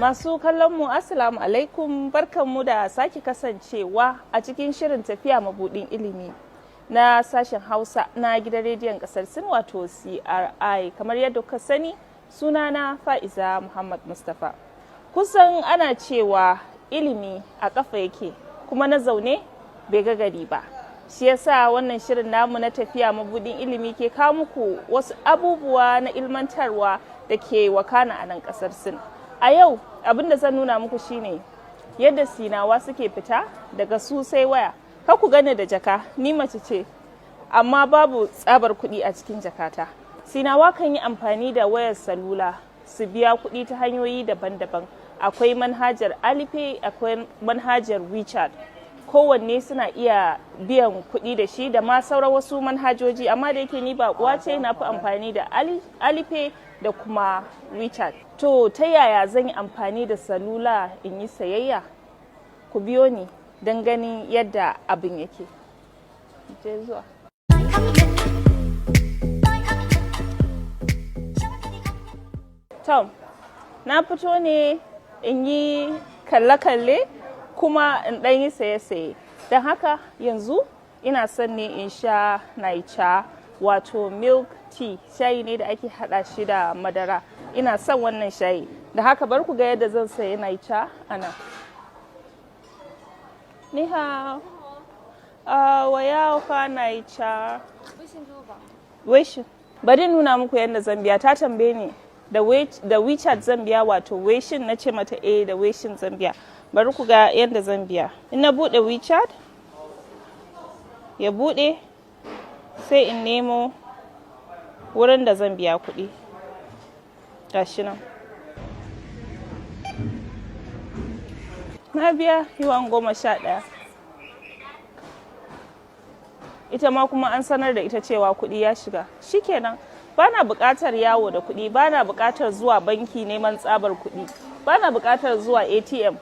Masu kallon mu assalamu alaikum, barkanmu da sake kasancewa a cikin shirin tafiya mabudin ilimi na sashen Hausa na gidan rediyon kasar Sin wato CRI. Kamar yadda kuka sani, sunana Fa'iza Muhammad Mustapha. Kusan ana cewa ilimi a kafa yake kuma na zaune bai ga gari ba. Shi yasa wannan shirin namu na tafiya mabudin ilimi ke kawo muku wasu abubuwa na ilmantarwa da ke wakana a nan kasar Sin. A yau abin da zan nuna muku shine yadda Sinawa suke fita daga su sai waya. Ka ku gane da jaka, ni mace ce amma babu tsabar kuɗi a cikin jakata. Sinawa kan yi amfani da wayar salula su biya kuɗi ta hanyoyi daban-daban. Akwai manhajar Alipay, akwai manhajar WeChat. Kowanne suna iya biyan kuɗi da shi da ma sauran wasu manhajoji, amma da yake ni baƙuwa ce na fi amfani da Alipay da kuma WeChat. To ta yaya zan yi amfani da salula in yi sayayya? Ku biyo ni don ganin yadda abin yake. Je zuwa. Tom, na fito ne in yi kalle-kalle kuma in ɗan yi saye-saye. Don haka yanzu ina son ne in sha naicha wato milk tea, shayi ne da ake hada shi da madara. Ina son wannan shayi. Da haka bar ku ga yadda zan sayi naicha a nan. Ni hao. Wa yao fa naicha. Wishin. Bari nuna muku yadda zan biya. Ta tambaye ni da WeChat zan biya wato wishin, na ce mata da wishin zan biya. Bari ku ga yadda zan biya. In na bude WeChat, ya bude, sai in nemo wurin da zan biya kuɗi. Gashi nan. Na biya yuan 11. Ita ma kuma an sanar da ita cewa kuɗi ya shiga. Shikenan. Bana buƙatar yawo da kuɗi, bana buƙatar zuwa banki neman tsabar kuɗi, bana buƙatar zuwa ATM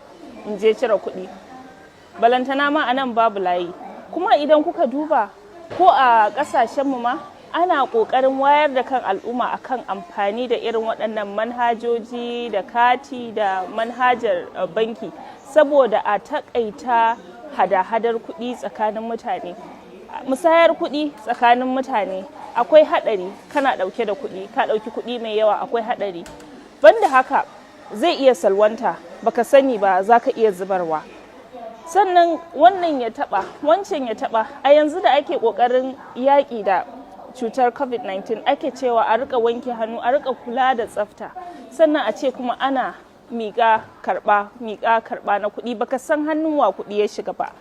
in je cire kuɗi. Balantana ma a nan babu layi. Kuma idan kuka duba ko a ƙasashenmu ma ana ƙoƙarin wayar da kan al'umma akan amfani da irin waɗannan manhajoji da kati da manhajar banki saboda a taƙaita hada-hadar kuɗi tsakanin mutane. Musayar kuɗi tsakanin mutane akwai haɗari. Kana ɗauke da kuɗi, ka ɗauki kuɗi mai yawa, akwai haɗari. Banda haka zai iya salwanta, baka sani ba, za ka iya zubarwa. Sannan wannan ya taɓa, wancan ya taɓa. A yanzu da ake ƙoƙarin yaƙi da cutar COVID-19 ake cewa a rika wanke hannu, a rika kula da tsafta. Sannan a ce kuma ana miƙa karɓa na kuɗi, baka san hannun wa kuɗi ya shiga ba.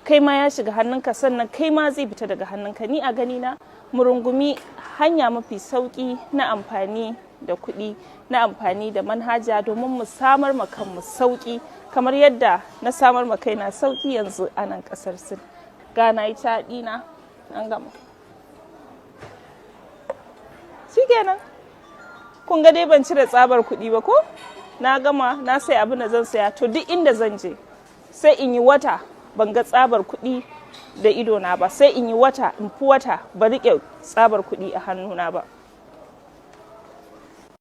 Kai ma ya shiga hannunka, sannan kai ma zai fita daga hannunka. Ni a gani na mu rungumi hanya mafi sauƙi na amfani da kuɗi, na amfani da manhaja domin mu samar ma kanmu sauƙi kamar yadda na samar ma kaina sauƙi yanzu a nan ƙasar Sin. Ga na yi ɗina an gama. Shikenan. Kun ga dai ban cire tsabar kuɗi ba ko? Na gama, na sai abin da zan saya. To duk inda zan je sai in yi wata ban ga tsabar kuɗi da idona ba, sai in yi wata, in fi wata ba riƙe tsabar kuɗi a hannuna ba.